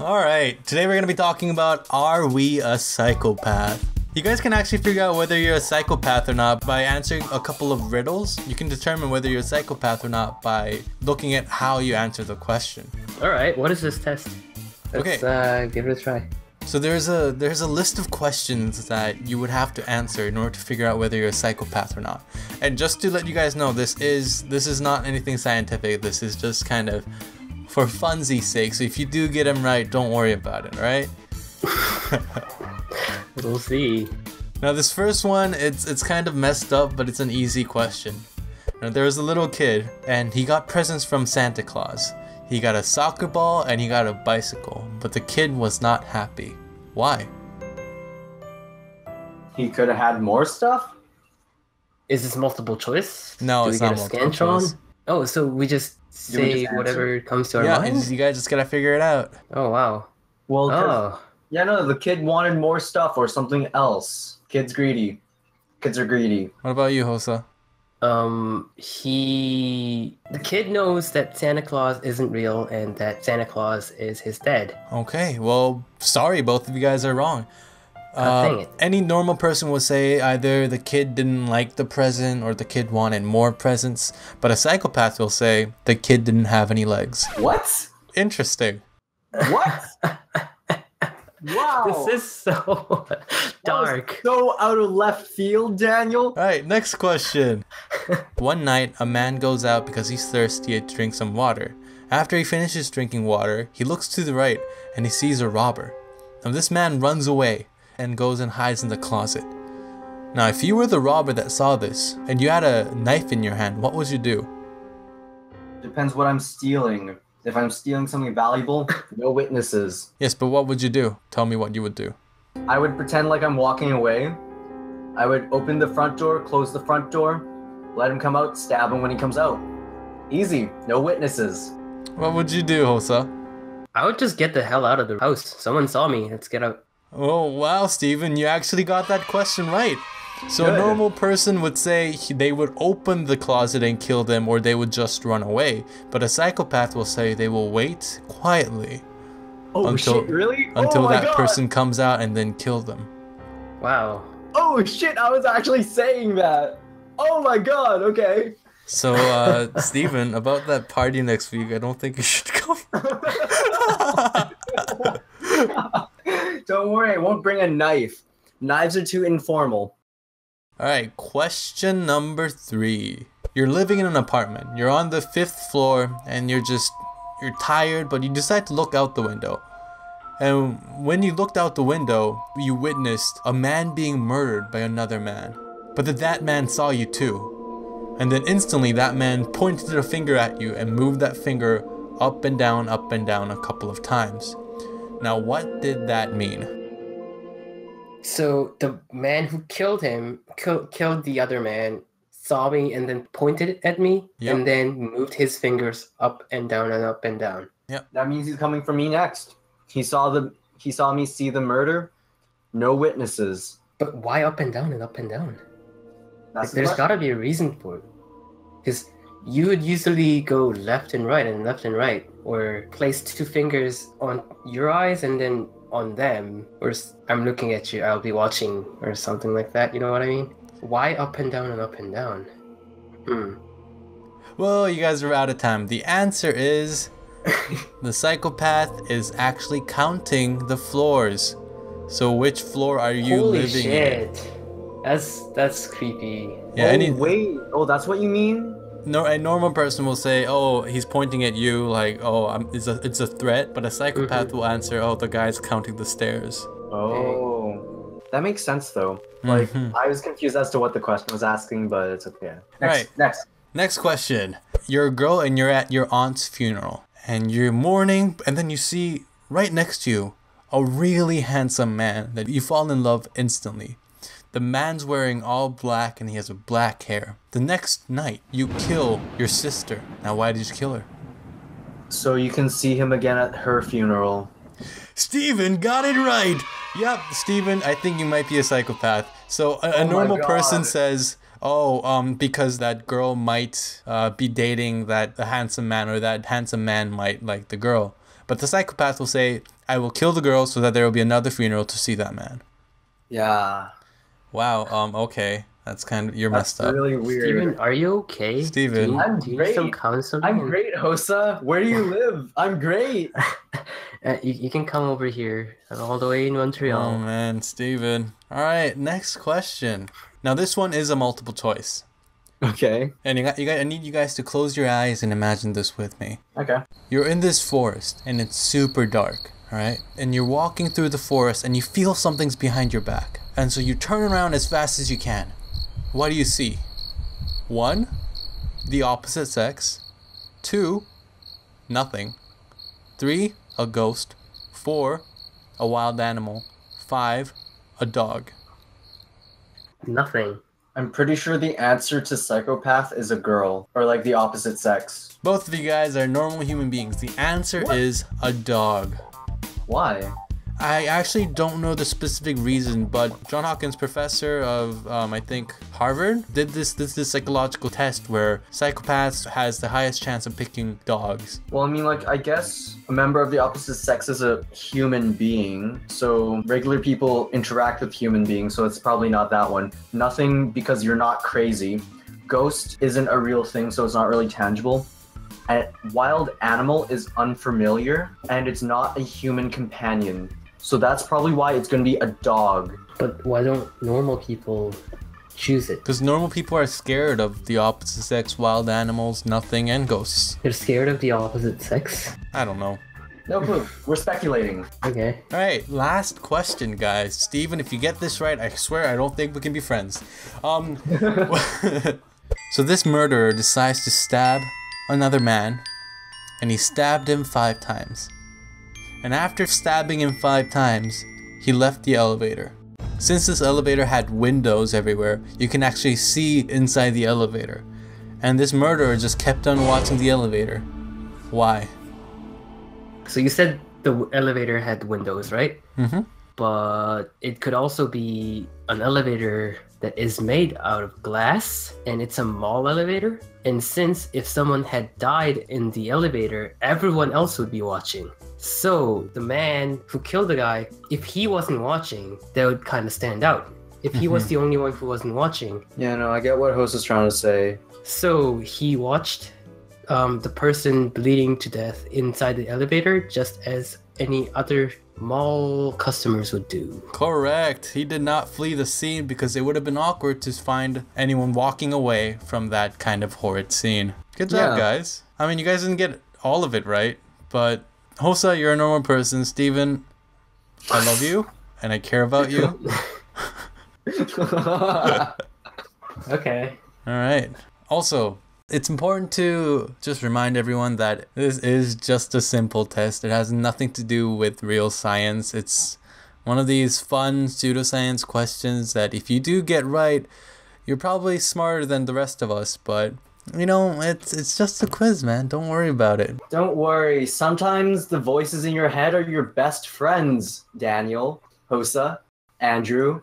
Alright, today we're going to be talking about, are we a psychopath? You guys can actually figure out whether you're a psychopath or not by answering a couple of riddles. You can determine whether you're a psychopath or not by looking at how you answer the question. Alright, what is this test? Let's give it a try. So there's a list of questions that you would have to answer in order to figure out whether you're a psychopath or not. And just to let you guys know, this is not anything scientific. This is just kind of for funsies' sake. So if you do get them right, don't worry about it, right? We'll see. Now this first one, it's kind of messed up, but it's an easy question. Now, there was a little kid, and he got presents from Santa Claus. He got a soccer ball and he got a bicycle, but the kid was not happy. Why? He could have had more stuff? Is this multiple choice? No, it's not multiple choice. Oh, so we just say whatever comes to our mind? Yeah, you guys just gotta figure it out. Oh, wow. Well, yeah, no, the kid wanted more stuff or something else. Kid's greedy. Kids are greedy. What about you, Hosa? The kid knows that Santa Claus isn't real and that Santa Claus is his dad. Okay, well, sorry, both of you guys are wrong. Dang it. Any normal person would say either the kid didn't like the present or the kid wanted more presents, but a psychopath will say the kid didn't have any legs. What? Interesting. What? Wow. This is so dark. So out of left field, Daniel. Alright, next question. One night, a man goes out because he's thirsty to drink some water. After he finishes drinking water, he looks to the right and he sees a robber. Now this man runs away and goes and hides in the closet. Now if you were the robber that saw this and you had a knife in your hand, what would you do? Depends what I'm stealing. If I'm stealing something valuable, no witnesses. Yes, but what would you do? Tell me what you would do. I would pretend like I'm walking away. I would open the front door, close the front door, let him come out, stab him when he comes out. Easy, no witnesses. What would you do, Hosa? I would just get the hell out of the house. Someone saw me. Let's get out. Oh wow, Steven, you actually got that question right. So Good. A normal person would say they would open the closet and kill them, or they would just run away. But a psychopath will say they will wait quietly Shit, really? until oh my that God. person comes out and then kill them. Wow. Oh shit, I was actually saying that. Oh my God, okay. So, Steven, about that party next week, I don't think you should come. Don't worry, I won't bring a knife. Knives are too informal. Alright, question number 3. You're living in an apartment. You're on the 5th floor and you're tired, but you decide to look out the window. And when you looked out the window, you witnessed a man being murdered by another man. But that man saw you too. And then instantly that man pointed a finger at you and moved that finger up and down a couple of times. Now what did that mean? So the man who killed him, killed the other man, saw me and then pointed at me, Yep. and then moved his fingers up and down and up and down. That means he's coming for me next. He saw me see the murder. No witnesses. But why up and down and up and down? That's the There's question. gotta be a reason for it. Because you would usually go left and right, or place 2 fingers on your eyes and then on them, or I'm looking at you, I'll be watching, or something like that, you know what I mean? Why up and down and up and down? Well, you guys are out of time. The answer is the psychopath is actually counting the floors. So which floor are you Holy living shit. That's creepy. in? Yeah, Wait. Oh, that's what you mean? a normal person will say, oh, he's pointing at you like, oh, it's a threat. But a psychopath will answer, oh, the guy's counting the stairs. Oh. That makes sense, though. Like, I was confused as to what the question was asking, but it's okay. Next question. You're a girl and you're at your aunt's funeral. And you're mourning, and then you see right next to you a really handsome man that you fall in love instantly. The man's wearing all black and he has black hair. The next night, you kill your sister. Now, why did you kill her? So you can see him again at her funeral. Steven got it right! Yep, Steven, I think you might be a psychopath. So a my normal person God. says, because that girl might be dating that handsome man, or that handsome man might like the girl. But the psychopath will say, I will kill the girl so that there will be another funeral to see that man. Yeah. Wow, okay. That's kind of, you're That's messed up. really weird. Steven, are you okay? Steven. I'm do you need some great. counseling? I'm great, Hosa. Where do you live? I'm great. You can come over here. I'm all the way in Montreal. Oh man, Steven. Alright, next question. Now this one is a multiple choice. Okay. And I need you guys to close your eyes and imagine this with me. Okay. You're in this forest and it's super dark, alright? And you're walking through the forest and you feel something's behind your back. And so you turn around as fast as you can. What do you see? 1, the opposite sex. 2, nothing. 3, a ghost. 4, a wild animal. 5, a dog. Nothing. I'm pretty sure the answer to psychopath is a girl, or like the opposite sex. Both of you guys are normal human beings. The answer is a dog. Why? I actually don't know the specific reason, but John Hawkins, professor of, I think, Harvard, did this psychological test where psychopaths has the highest chance of picking dogs. Well, I mean, like, I guess a member of the opposite sex is a human being, so regular people interact with human beings, so it's probably not that one. Nothing because you're not crazy. Ghost isn't a real thing, so it's not really tangible. And wild animal is unfamiliar, and it's not a human companion. So that's probably why it's going to be a dog. But why don't normal people choose it? Because normal people are scared of the opposite sex, wild animals, nothing, and ghosts. They're scared of the opposite sex? I don't know. No clue. We're speculating. Okay. Alright, last question, guys. Steven, if you get this right, I swear I don't think we can be friends. So this murderer decides to stab another man, and he stabbed him 5 times. And after stabbing him 5 times, he left the elevator. Since this elevator had windows everywhere, you can actually see inside the elevator. And this murderer just kept on watching the elevator. Why? So you said the elevator had windows, right? Mm-hmm. But it could also be an elevator that is made out of glass, and it's a mall elevator. And since if someone had died in the elevator, everyone else would be watching. So the man who killed the guy, if he wasn't watching, that would kind of stand out. If he was the only one who wasn't watching. Yeah, no, I get what Host is trying to say. So he watched the person bleeding to death inside the elevator just as any other mall customers would do. Correct. He did not flee the scene because it would have been awkward to find anyone walking away from that kind of horrid scene. Good job, guys. I mean, you guys didn't get all of it right, but Hosa, you're a normal person. Steven, I love you and I care about you. Okay. All right. Also, it's important to just remind everyone that this is just a simple test. It has nothing to do with real science. It's one of these fun pseudoscience questions that if you do get right, you're probably smarter than the rest of us, but you know, it's just a quiz, man. Don't worry about it. Don't worry. Sometimes the voices in your head are your best friends, Daniel, Hosa, Andrew,